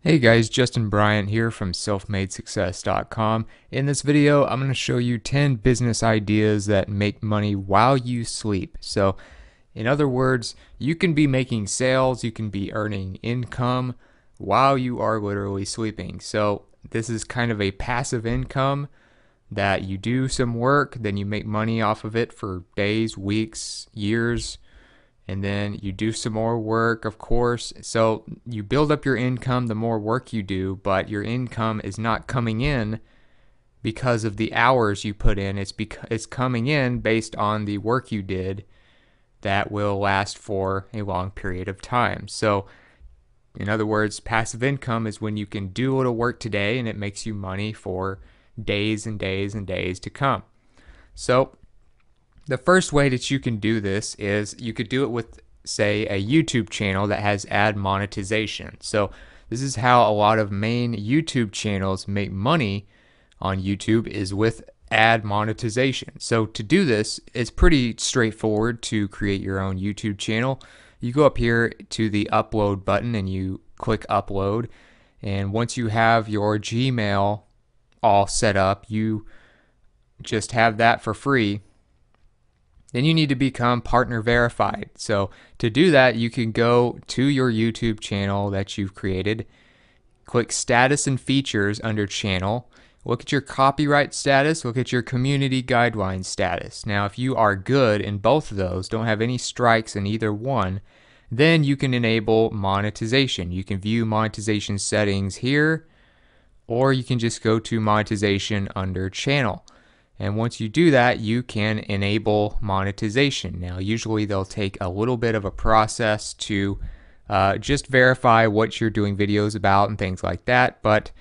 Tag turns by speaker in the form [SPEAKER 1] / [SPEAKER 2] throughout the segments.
[SPEAKER 1] Hey guys, Justin Bryant here from selfmadesuccess.com. In this video, I'm going to show you 10 business ideas that make money while you sleep. So, in other words, you can be making sales, you can be earning income while you are literally sleeping. So, this is kind of a passive income that you do some work, then you make money off of it for days, weeks, years, and then you do some more work, of course. So you build up your income the more work you do, but your income is not coming in because of the hours you put in. It's coming in based on the work you did that will last for a long period of time. So in other words, passive income is when you can do a little work today and it makes you money for days and days and days to come. So the first way that you can do this is you could do it with, say, a YouTube channel that has ad monetization. So this is how a lot of main YouTube channels make money on YouTube, is with ad monetization. So to do this, it's pretty straightforward to create your own YouTube channel. You go up here to the upload button and you click upload. And once you have your Gmail all set up, you just have that for free. Then you need to become partner verified. So to do that, you can go to your YouTube channel that you've created, click status and features under channel, look at your copyright status, look at your community guidelines status. Now, if you are good in both of those, don't have any strikes in either one, then you can enable monetization. You can view monetization settings here, or you can just go to monetization under channel. And once you do that, you can enable monetization. Now, usually they'll take a little bit of a process to just verify what you're doing videos about and things like that, but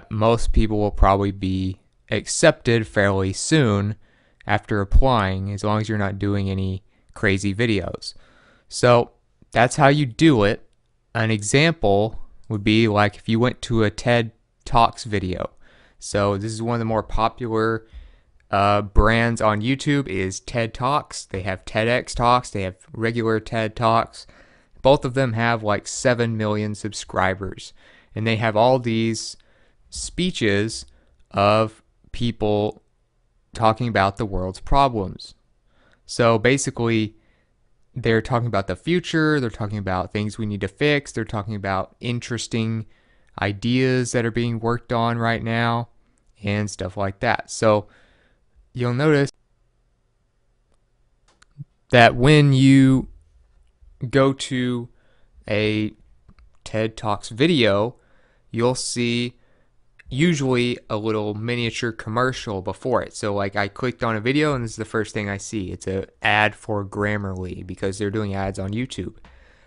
[SPEAKER 1] most people will probably be accepted fairly soon after applying, as long as you're not doing any crazy videos. So that's how you do it. An example would be like if you went to a TED Talks video. So this is one of the more popular brands on YouTube is TED Talks. They have TEDx Talks, they have regular TED Talks. Both of them have like 7 million subscribers, and they have all these speeches of people talking about the world's problems. So basically, they're talking about the future, they're talking about things we need to fix, they're talking about interesting ideas that are being worked on right now and stuff like that. So you'll notice that when you go to a TED Talks video, you'll see usually a little miniature commercial before it. So like I clicked on a video and this is the first thing I see. It's an ad for Grammarly because they're doing ads on YouTube.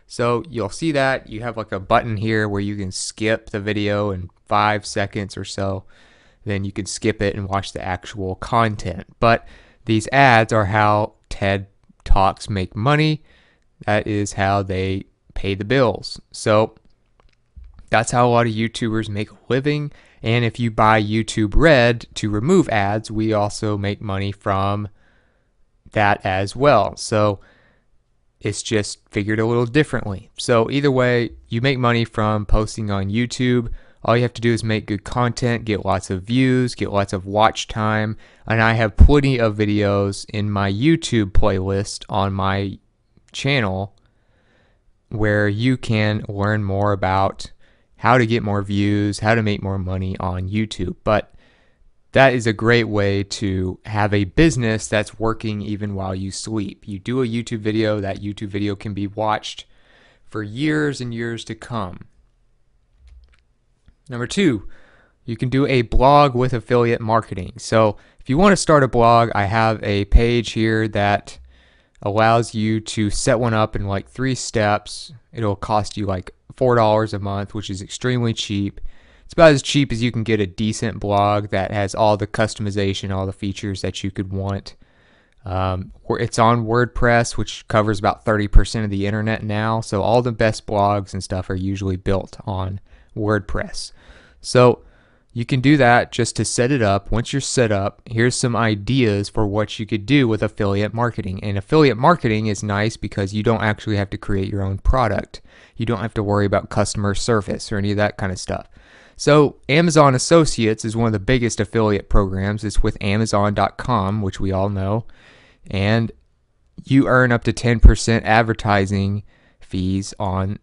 [SPEAKER 1] So you'll see that you have like a button here where you can skip the video in 5 seconds or so. Then you can skip it and watch the actual content. But these ads are how TED Talks make money. That is how they pay the bills. So that's how a lot of YouTubers make a living. And if you buy YouTube Red to remove ads, we also make money from that as well. So it's just figured a little differently. So either way, you make money from posting on YouTube. All you have to do is make good content, get lots of views, get lots of watch time, and I have plenty of videos in my YouTube playlist on my channel where you can learn more about how to get more views, how to make more money on YouTube. But that is a great way to have a business that's working even while you sleep. You do a YouTube video, that YouTube video can be watched for years and years to come. Number 2, you can do a blog with affiliate marketing. So if you want to start a blog, I have a page here that allows you to set one up in like 3 steps. It'll cost you like $4 a month, which is extremely cheap. It's about as cheap as you can get a decent blog that has all the customization, all the features that you could want. It's on WordPress, which covers about 30% of the internet now. So all the best blogs and stuff are usually built on WordPress. So you can do that just to set it up. Once you're set up, here's some ideas for what you could do with affiliate marketing. And affiliate marketing is nice because you don't actually have to create your own product. You don't have to worry about customer service or any of that kind of stuff. So Amazon Associates is one of the biggest affiliate programs. It's with Amazon.com, which we all know. And you earn up to 10% advertising fees on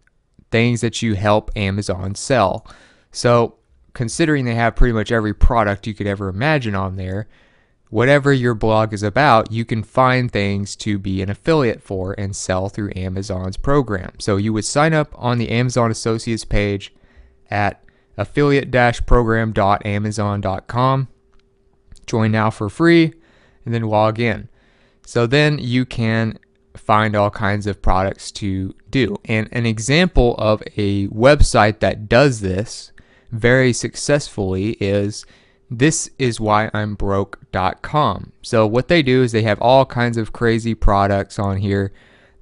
[SPEAKER 1] things that you help Amazon sell. So considering they have pretty much every product you could ever imagine on there, whatever your blog is about, you can find things to be an affiliate for and sell through Amazon's program. So you would sign up on the Amazon Associates page at affiliate-program.amazon.com, join now for free, and then log in. So then you can find all kinds of products to do. And an example of a website that does this very successfully is thisiswhyimmbroke.com. So what they do is they have all kinds of crazy products on here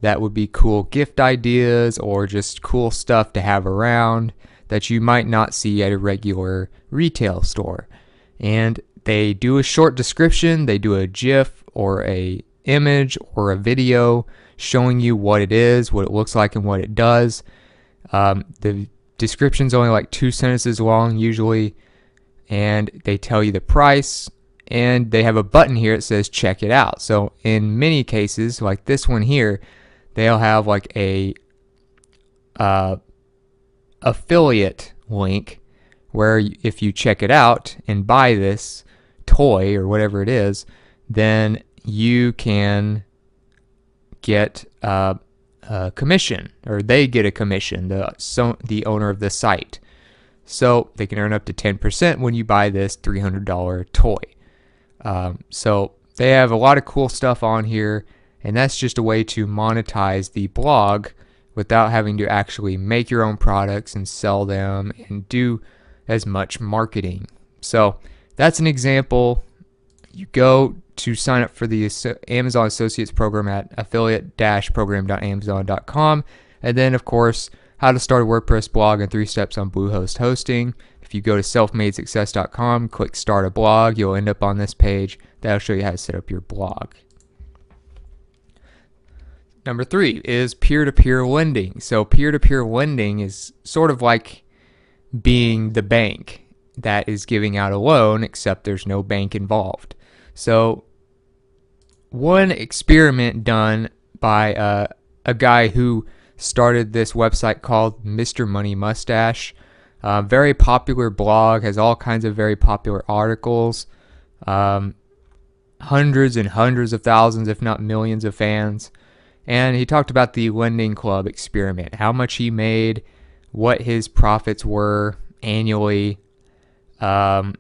[SPEAKER 1] that would be cool gift ideas or just cool stuff to have around that you might not see at a regular retail store. And they do a short description, they do a GIF or a image or a video showing you what it is, what it looks like, and what it does. The description's only like 2 sentences long usually, and they tell you the price, and they have a button here that says check it out. So in many cases, like this one here, they'll have like a affiliate link where if you check it out and buy this toy or whatever it is, then you can get a commission, or they get a commission, the owner of the site. So they can earn up to 10% when you buy this $300 toy. So they have a lot of cool stuff on here, and that's just a way to monetize the blog without having to actually make your own products and sell them and do as much marketing. So that's an example. You go to sign up for the Amazon Associates program at affiliate-program.amazon.com. And then, of course, how to start a WordPress blog in 3 steps on Bluehost hosting. If you go to selfmadesuccess.com, click start a blog, you'll end up on this page. That'll show you how to set up your blog. Number 3 is peer-to-peer lending. So peer-to-peer lending is sort of like being the bank that is giving out a loan, except there's no bank involved. So one experiment done by a guy who started this website called Mr. Money Mustache, very popular blog, has all kinds of very popular articles, hundreds and hundreds of thousands, if not millions of fans. And he talked about the Lending Club experiment, how much he made, what his profits were annually. So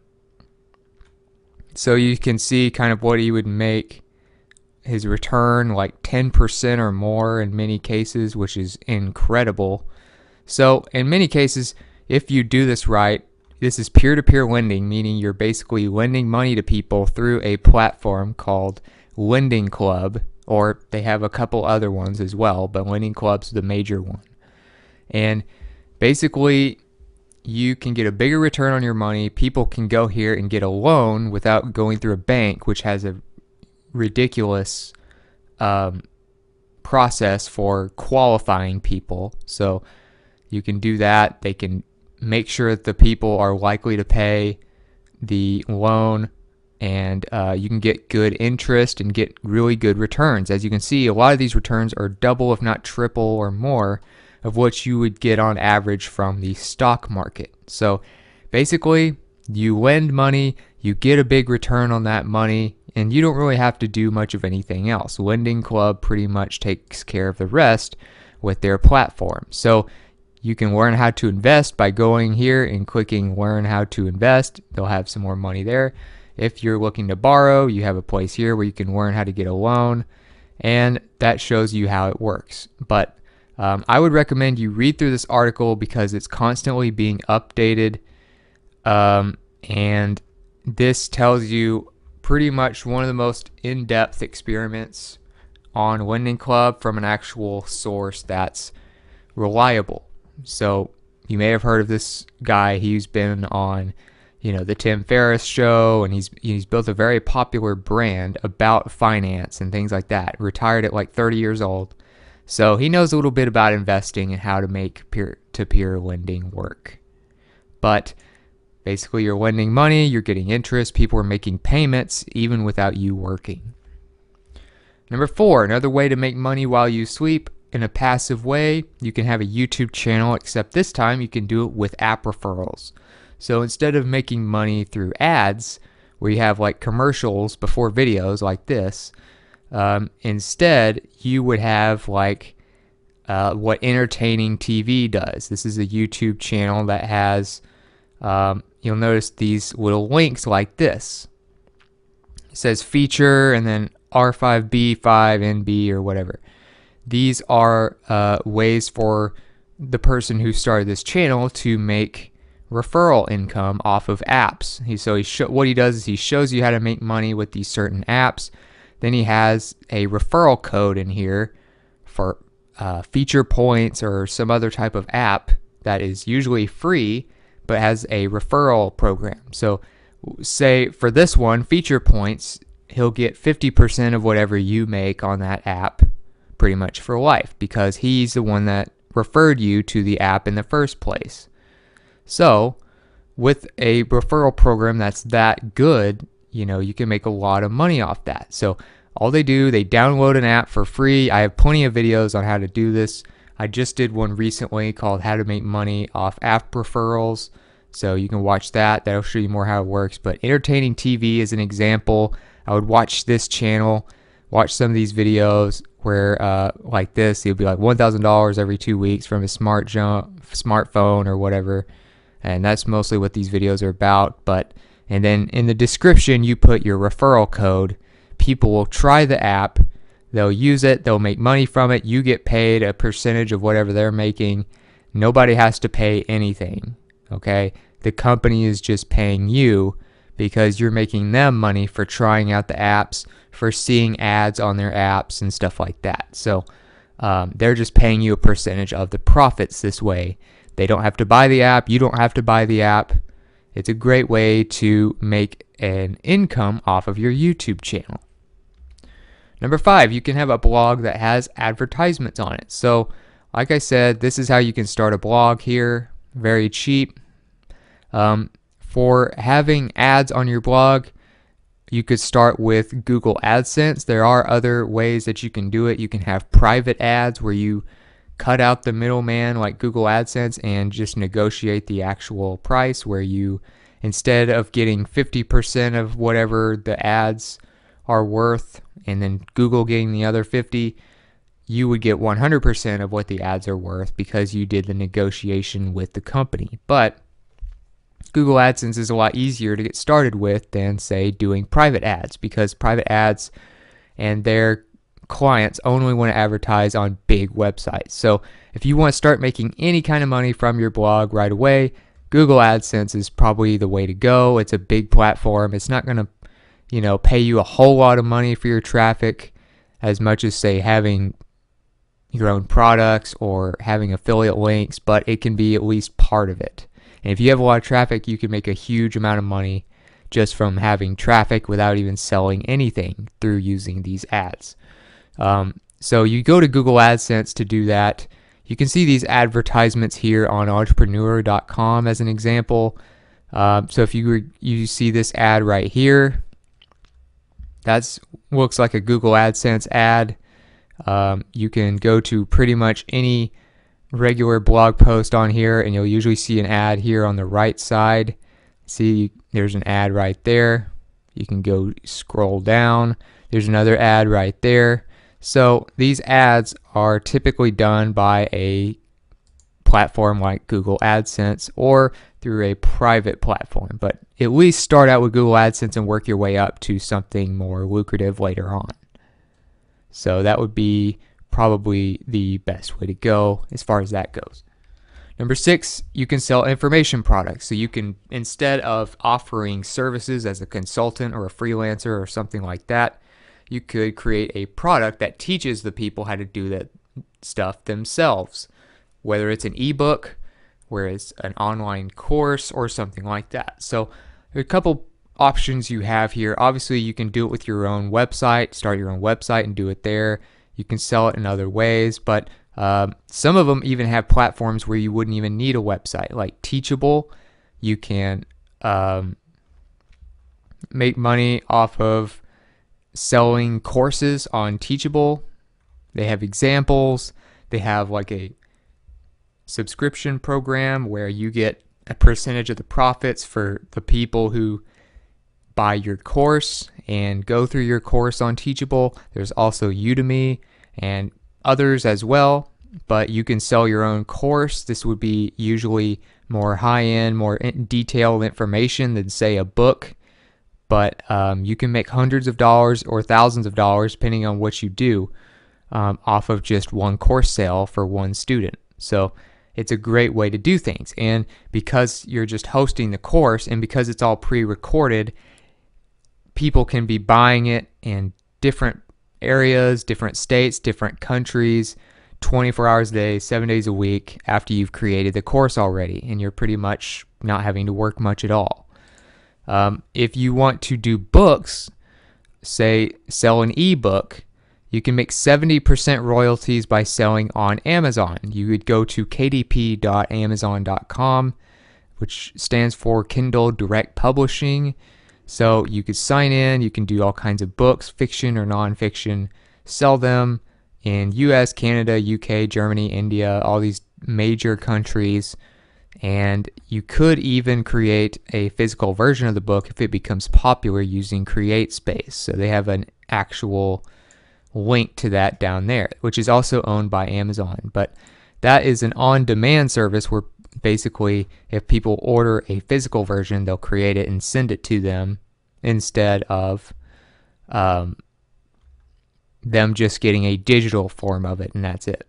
[SPEAKER 1] you can see kind of what he would make, his return, like 10% or more in many cases, which is incredible. So in many cases, if you do this right, this is peer-to-peer lending, meaning you're basically lending money to people through a platform called Lending Club, or they have a couple other ones as well, but Lending Club's the major one. And basically, you can get a bigger return on your money. People can go here and get a loan without going through a bank, which has a ridiculous process for qualifying people. So you can do that. They can make sure that the people are likely to pay the loan, and you can get good interest and get really good returns. As you can see, a lot of these returns are double, if not triple or more, of what you would get on average from the stock market. So basically, you lend money, you get a big return on that money, and you don't really have to do much of anything else. Lending Club pretty much takes care of the rest with their platform. So you can learn how to invest by going here and clicking learn how to invest. They'll have some more money there. If you're looking to borrow, you have a place here where you can learn how to get a loan, and that shows you how it works. But I would recommend you read through this article because it's constantly being updated, and this tells you pretty much one of the most in-depth experiments on Lending Club from an actual source that's reliable. So you may have heard of this guy. He's been on, the Tim Ferriss show, and he's built a very popular brand about finance and things like that. Retired at like 30 years old. So he knows a little bit about investing and how to make peer-to-peer lending work. But basically, you're lending money, you're getting interest, people are making payments even without you working. Number 4, another way to make money while you sleep in a passive way, you can have a YouTube channel, except this time you can do it with app referrals. So instead of making money through ads, where you have like commercials before videos like this, instead you would have like what Entertaining TV does. This is a YouTube channel that has, you'll notice these little links like this. It says feature and then R5B5NB or whatever. These are ways for the person who started this channel to make referral income off of apps. What he does is he shows you how to make money with these certain apps. Then he has a referral code in here for feature points or some other type of app that is usually free but has a referral program. So say for this one, feature points, he'll get 50% of whatever you make on that app pretty much for life, because he's the one that referred you to the app in the first place. So with a referral program that's that good, you can make a lot of money off that. So all they download an app for free. I have plenty of videos on how to do this. I just did one recently called How to Make Money Off App Referrals. So you can watch that. That'll show you more how it works. But Entertaining TV is an example. I would watch this channel, watch some of these videos where like this, it'll be like $1,000 every 2 weeks from a smartphone or whatever. And that's mostly what these videos are about. And then in the description, you put your referral code. People will try the app. They'll use it. They'll make money from it. You get paid a percentage of whatever they're making. Nobody has to pay anything, okay? The company is just paying you because you're making them money for trying out the apps, for seeing ads on their apps and stuff like that. So they're just paying you a percentage of the profits this way. They don't have to buy the app. You don't have to buy the app. It's a great way to make an income off of your YouTube channel. Number 5, you can have a blog that has advertisements on it. So like I said, this is how you can start a blog here. Very cheap. For having ads on your blog, you could start with Google AdSense. There are other ways that you can do it. You can have private ads where you cut out the middleman like Google AdSense and just negotiate the actual price, where you, instead of getting 50% of whatever the ads are worth and then Google getting the other 50, you would get 100% of what the ads are worth because you did the negotiation with the company. But Google AdSense is a lot easier to get started with than, say, doing private ads, because private ads and their clients only want to advertise on big websites. So if you want to start making any kind of money from your blog right away, Google AdSense is probably the way to go. It's a big platform. It's not going to, pay you a whole lot of money for your traffic as much as, say, having your own products or having affiliate links, but it can be at least part of it. And if you have a lot of traffic, you can make a huge amount of money just from having traffic without even selling anything through using these ads. So you go to Google AdSense to do that. You can see these advertisements here on entrepreneur.com as an example. So if you see this ad right here, that looks like a Google AdSense ad. You can go to pretty much any regular blog post on here and you'll usually see an ad here on the right side. See, there's an ad right there. You can go scroll down. There's another ad right there. So these ads are typically done by a platform like Google AdSense or through a private platform, but at least start out with Google AdSense and work your way up to something more lucrative later on. So that would be probably the best way to go as far as that goes. Number 6, you can sell information products. So you can, instead of offering services as a consultant or a freelancer or something like that, you could create a product that teaches the people how to do that stuff themselves, whether it's an ebook, where it's an online course or something like that. So There are a couple options you have here. Obviously, you can do it with your own website, start your own website and do it there. You can sell it in other ways, but some of them even have platforms where you wouldn't even need a website, like Teachable. You can make money off of selling courses on Teachable. They have examples. They have like a subscription program where you get a percentage of the profits for the people who buy your course and go through your course on Teachable. There's also Udemy and others as well, but you can sell your own course. This would be usually more high-end, more detailed information than, say, a book, but you can make hundreds of dollars or thousands of dollars, depending on what you do, off of just one course sale for one student. So it's a great way to do things. And because you're just hosting the course and because it's all pre-recorded, people can be buying it in different areas, different states, different countries, 24 hours a day, 7 days a week after you've created the course already, and you're pretty much not having to work much at all. If you want to do books, say sell an ebook, you can make 70% royalties by selling on Amazon. You would go to kdp.amazon.com, which stands for Kindle Direct Publishing. So you could sign in, you can do all kinds of books, fiction or nonfiction, sell them in US, Canada, UK, Germany, India, all these major countries. And you could even create a physical version of the book if it becomes popular using CreateSpace. So they have an actual link to that down there, which is also owned by Amazon. But that is an on-demand service where basically if people order a physical version, they'll create it and send it to them instead of them just getting a digital form of it, and that's it.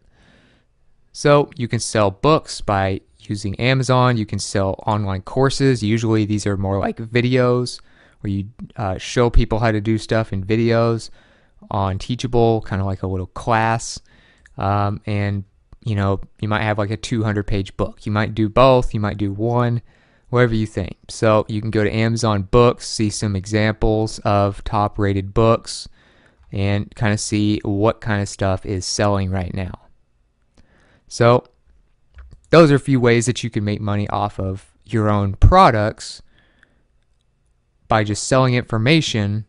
[SPEAKER 1] So you can sell books by using Amazon. You can sell online courses. Usually these are more like videos where you show people how to do stuff in videos on Teachable, kind of like a little class. And you might have like a 200-page book. You might do both. You might do one, whatever you think. So you can go to Amazon Books, see some examples of top-rated books, and kind of see what kind of stuff is selling right now. So those are a few ways that you can make money off of your own products by just selling information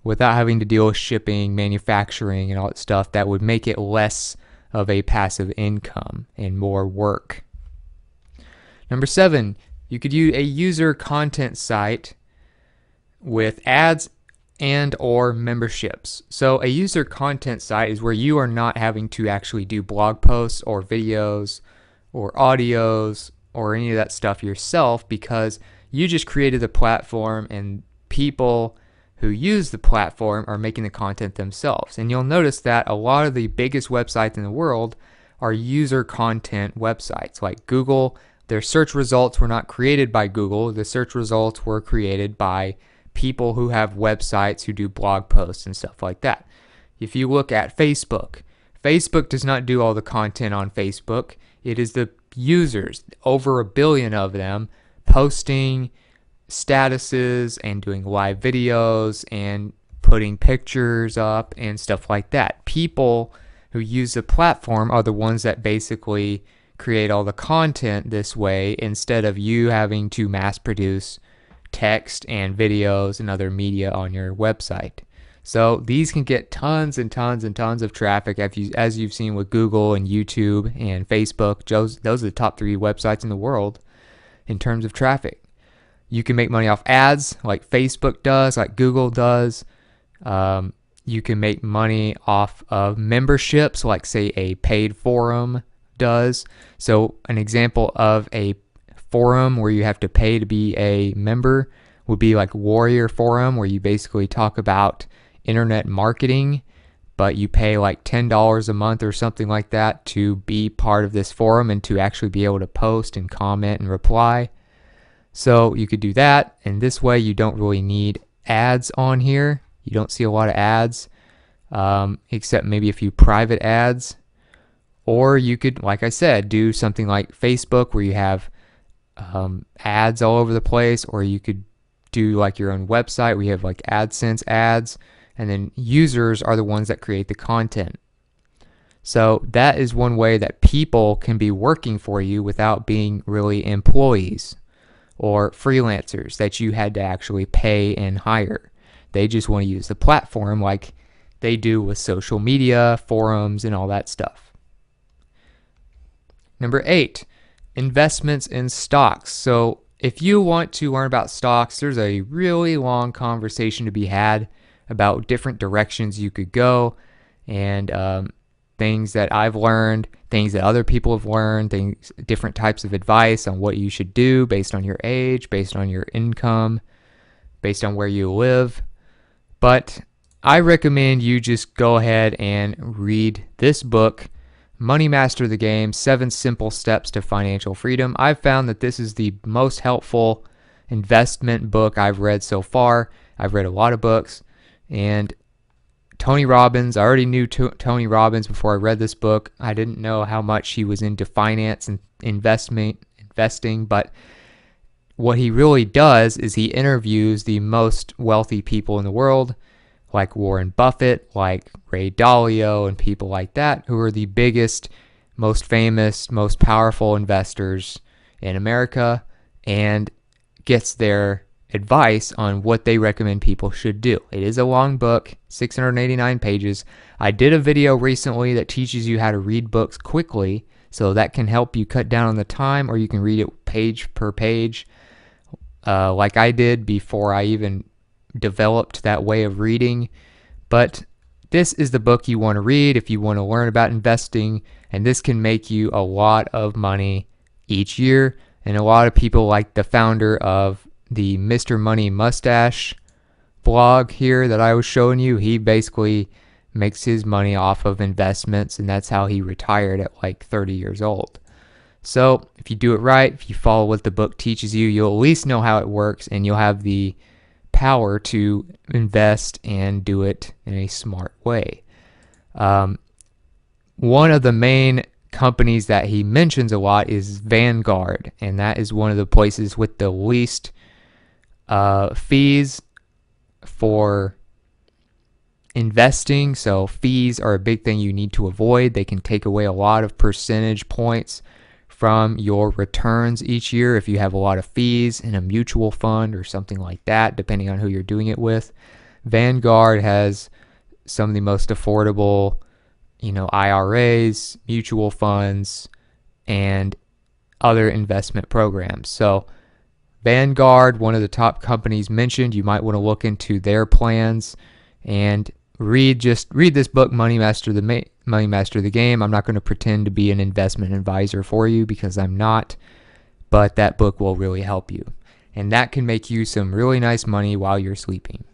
[SPEAKER 1] without having to deal with shipping, manufacturing, and all that stuff that would make it less of a passive income and more work. Number 7, you could use a user content site with ads and or memberships. So a user content site is where you are not having to actually do blog posts or videos or audios or any of that stuff yourself, because you just created the platform and people who use the platform are making the content themselves. And you'll notice that a lot of the biggest websites in the world are user content websites. Like Google, their search results were not created by Google. The search results were created by people who have websites who do blog posts and stuff like that. If you look at Facebook, Facebook does not do all the content on Facebook. It is the users, over 1 billion of them, posting statuses and doing live videos and putting pictures up and stuff like that. People who use the platform are the ones that basically create all the content this way, instead of you having to mass produce text and videos and other media on your website. So these can get tons and tons and tons of traffic, as you've seen with Google and YouTube and Facebook. Those are the top 3 websites in the world in terms of traffic. You can make money off ads like Facebook does, like Google does. You can make money off of memberships like, say, a paid forum does. So an example of a forum where you have to pay to be a member would be like Warrior Forum, where you basically talk about internet marketing, but you pay like $10 a month or something like that to be part of this forum and to actually be able to post and comment and reply. So you could do that, and this way you don't really need ads on here. You don't see a lot of ads, except maybe a few private ads. Or you could, like I said, do something like Facebook where you have ads all over the place, or you could do like your own website. We have like AdSense ads, and then users are the ones that create the content. So that is one way that people can be working for you without being really employees or freelancers that you had to actually pay and hire. They just want to use the platform like they do with social media, forums, and all that stuff. Number 8, investments in stocks. So if you want to learn about stocks, there's a really long conversation to be had about different directions you could go, and things that I've learned, things that other people have learned, things, different types of advice on what you should do based on your age, based on your income, based on where you live. But I recommend you just go ahead and read this book, Money Master the Game, 7 Simple Steps to Financial Freedom. I've found that this is the most helpful investment book I've read so far. I've read a lot of books, and Tony Robbins, I already knew Tony Robbins before I read this book. I didn't know how much he was into finance and investing, but what he really does is he interviews the most wealthy people in the world, like Warren Buffett, like Ray Dalio, and people like that, who are the biggest, most famous, most powerful investors in America, and gets their advice on what they recommend people should do. It is a long book, 689 pages. I did a video recently that teaches you how to read books quickly, so that can help you cut down on the time, or you can read it page per page, like I did before I even developed that way of reading. But this is the book you want to read if you want to learn about investing, and this can make you a lot of money each year. And a lot of people, like the founder of the Mr. Money Mustache blog here that I was showing you, he basically makes his money off of investments, and that's how he retired at like 30 years old. So if you do it right, if you follow what the book teaches you, you'll at least know how it works, and you'll have the power to invest and do it in a smart way. One of the main companies that he mentions a lot is Vanguard, and that is one of the places with the least fees for investing. So fees are a big thing you need to avoid. They can take away a lot of percentage points from your returns each year if you have a lot of fees in a mutual fund or something like that, depending on who you're doing it with. Vanguard has some of the most affordable, IRAs, mutual funds, and other investment programs. So Vanguard, one of the top companies mentioned, you might want to look into their plans and read this book, Money Master the Game. I'm not going to pretend to be an investment advisor for you because I'm not, but that book will really help you. And that can make you some really nice money while you're sleeping.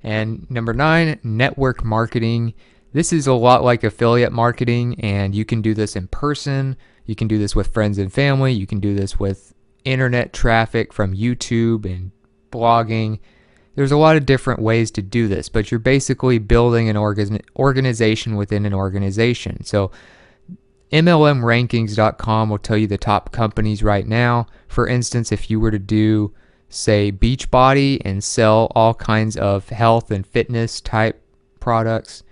[SPEAKER 1] And number 9, network marketing. This is a lot like affiliate marketing, and you can do this in person. You can do this with friends and family. You can do this with internet traffic from YouTube and blogging. There's a lot of different ways to do this, but you're basically building an organization within an organization. So MLMrankings.com will tell you the top companies right now. For instance, if you were to do, say, Beachbody and sell all kinds of health and fitness type products,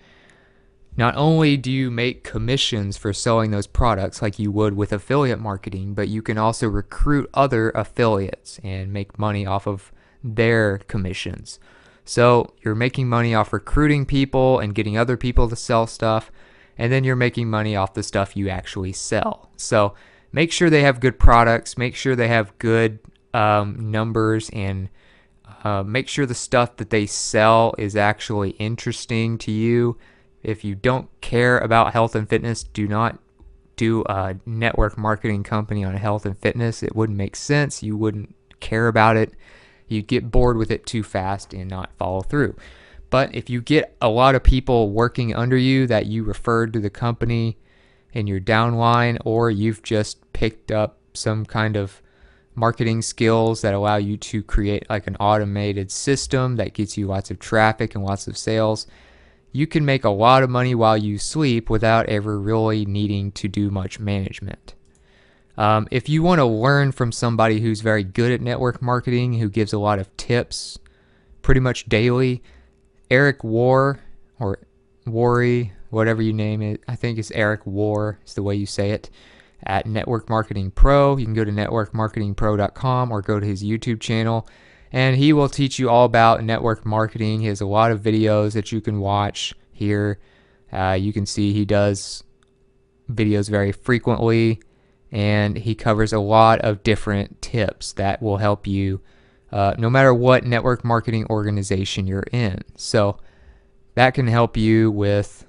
[SPEAKER 1] not only do you make commissions for selling those products like you would with affiliate marketing, but you can also recruit other affiliates and make money off of their commissions. So you're making money off recruiting people and getting other people to sell stuff, and then you're making money off the stuff you actually sell. So make sure they have good products, make sure they have good numbers, and make sure the stuff that they sell is actually interesting to you. If you don't care about health and fitness, do not do a network marketing company on health and fitness. It wouldn't make sense. You wouldn't care about it. You'd get bored with it too fast and not follow through. But if you get a lot of people working under you that you referred to the company in your downline, or you've just picked up some kind of marketing skills that allow you to create like an automated system that gets you lots of traffic and lots of sales, you can make a lot of money while you sleep without ever really needing to do much management. If you want to learn from somebody who's very good at network marketing, who gives a lot of tips pretty much daily, Eric War, or Worry, whatever you name it, I think it's Eric War, is the way you say it, at Network Marketing Pro. You can go to networkmarketingpro.com or go to his YouTube channel, and he will teach you all about network marketing. He has a lot of videos that you can watch here. You can see he does videos very frequently, and he covers a lot of different tips that will help you no matter what network marketing organization you're in. So that can help you with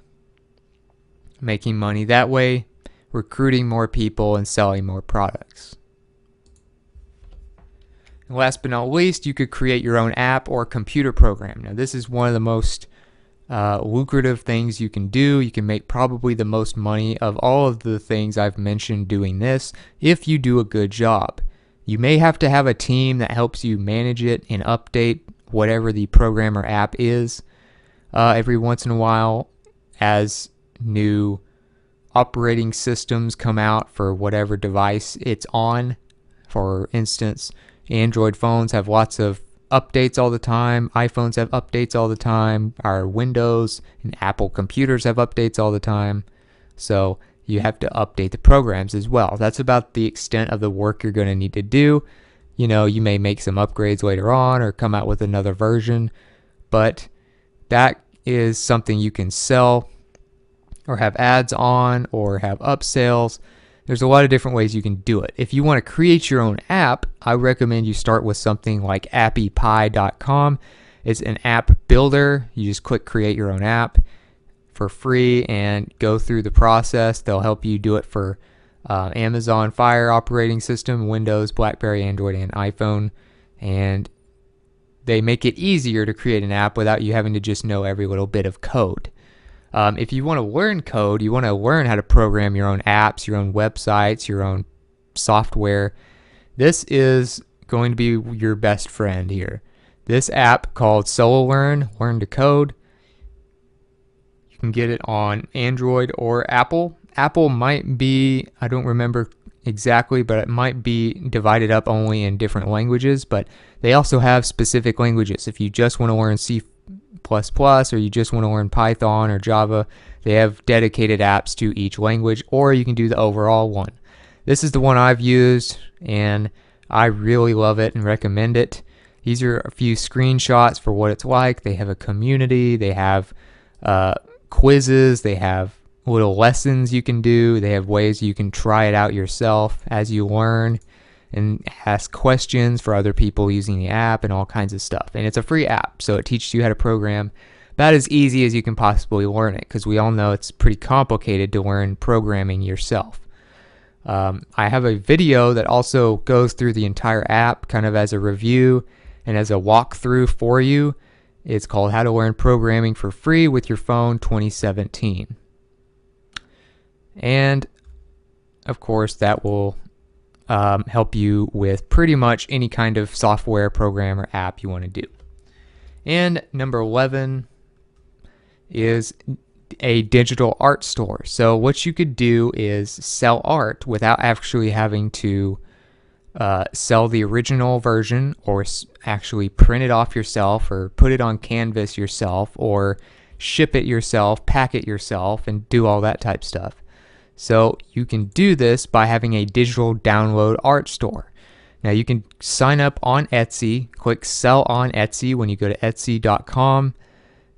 [SPEAKER 1] making money that way, recruiting more people, and selling more products. And last but not least, you could create your own app or computer program. Now, this is one of the most lucrative things you can do. You can make probably the most money of all of the things I've mentioned doing this if you do a good job. You may have to have a team that helps you manage it and update whatever the program or app is every once in a while as new operating systems come out for whatever device it's on. For instance, Android phones have lots of updates all the time. iPhones have updates all the time. Our Windows and Apple computers have updates all the time. So you have to update the programs as well. That's about the extent of the work you're going to need to do. You know, you may make some upgrades later on or come out with another version, but that is something you can sell or have ads on or have upsells. There's a lot of different ways you can do it. If you want to create your own app, I recommend you start with something like appypie.com. It's an app builder. You just click create your own app for free and go through the process. They'll help you do it for Amazon Fire operating system, Windows, BlackBerry, Android, and iPhone. And they make it easier to create an app without you having to just know every little bit of code. If you want to learn code, you want to learn how to program your own apps, your own websites, your own software, this is going to be your best friend here. This app called SoloLearn, Learn to Code, you can get it on Android or Apple. Apple might be, I don't remember exactly, but it might be divided up only in different languages, but they also have specific languages. If you just want to learn C++ or you just want to learn Python or Java, they have dedicated apps to each language, or you can do the overall one. This is the one I've used, and I really love it and recommend it. These are a few screenshots for what it's like. They have a community, they have quizzes, they have little lessons you can do, they have ways you can try it out yourself as you learn and ask questions for other people using the app and all kinds of stuff. And it's a free app, so it teaches you how to program about as easy as you can possibly learn it, because we all know it's pretty complicated to learn programming yourself. I have a video that also goes through the entire app kind of as a review and as a walkthrough for you. It's called How to Learn Programming for Free with Your Phone 2017. And of course that will help you with pretty much any kind of software, program, or app you want to do. And number 11 is a digital art store. So what you could do is sell art without actually having to sell the original version or actually print it off yourself or put it on canvas yourself or ship it yourself, pack it yourself, and do all that type stuff. So you can do this by having a digital download art store. Now you can sign up on Etsy, click sell on Etsy when you go to etsy.com,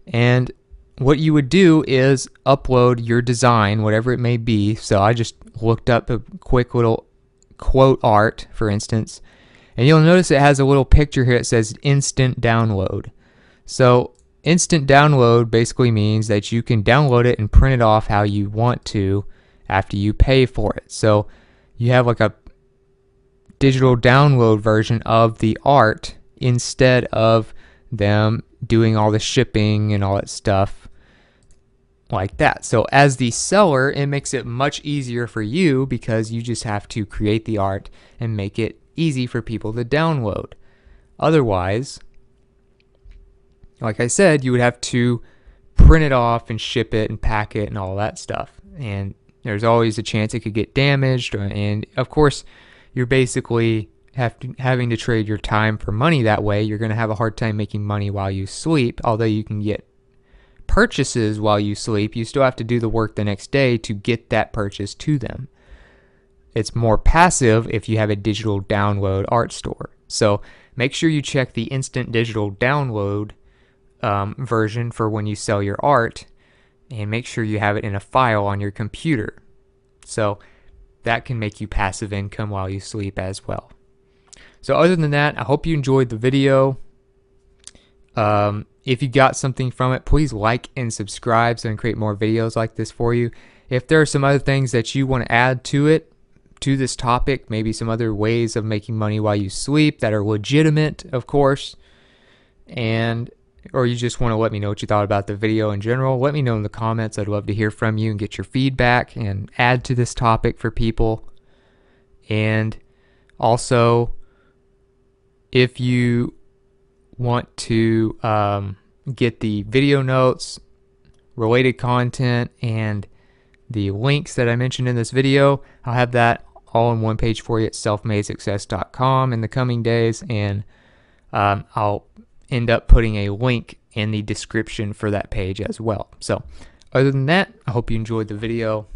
[SPEAKER 1] and what you would do is upload your design, whatever it may be. So I just looked up a quick little quote art, for instance, and you'll notice it has a little picture here that says instant download. So instant download basically means that you can download it and print it off how you want to after you pay for it. So you have like a digital download version of the art instead of them doing all the shipping and all that stuff like that. So as the seller, it makes it much easier for you because you just have to create the art and make it easy for people to download. Otherwise, like I said, you would have to print it off and ship it and pack it and all that stuff. And There's always a chance it could get damaged, and of course, you're basically having to trade your time for money that way. You're going to have a hard time making money while you sleep, although you can get purchases while you sleep. You still have to do the work the next day to get that purchase to them. It's more passive if you have a digital download art store. So make sure you check the instant digital download version for when you sell your art, and make sure you have it in a file on your computer. So that can make you passive income while you sleep as well. So other than that, I hope you enjoyed the video. If you got something from it, please like and subscribe so I can create more videos like this for you. If there are some other things that you want to add to it, to this topic, maybe some other ways of making money while you sleep that are legitimate, of course, or you just want to let me know what you thought about the video in general, let me know in the comments. I'd love to hear from you and get your feedback and add to this topic for people. And also, if you want to get the video notes, related content, and the links that I mentioned in this video, I'll have that all on one page for you at selfmadesuccess.com in the coming days, and I'll end up putting a link in the description for that page as well. So other than that, I hope you enjoyed the video.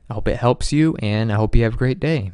[SPEAKER 1] I hope it helps you, and I hope you have a great day.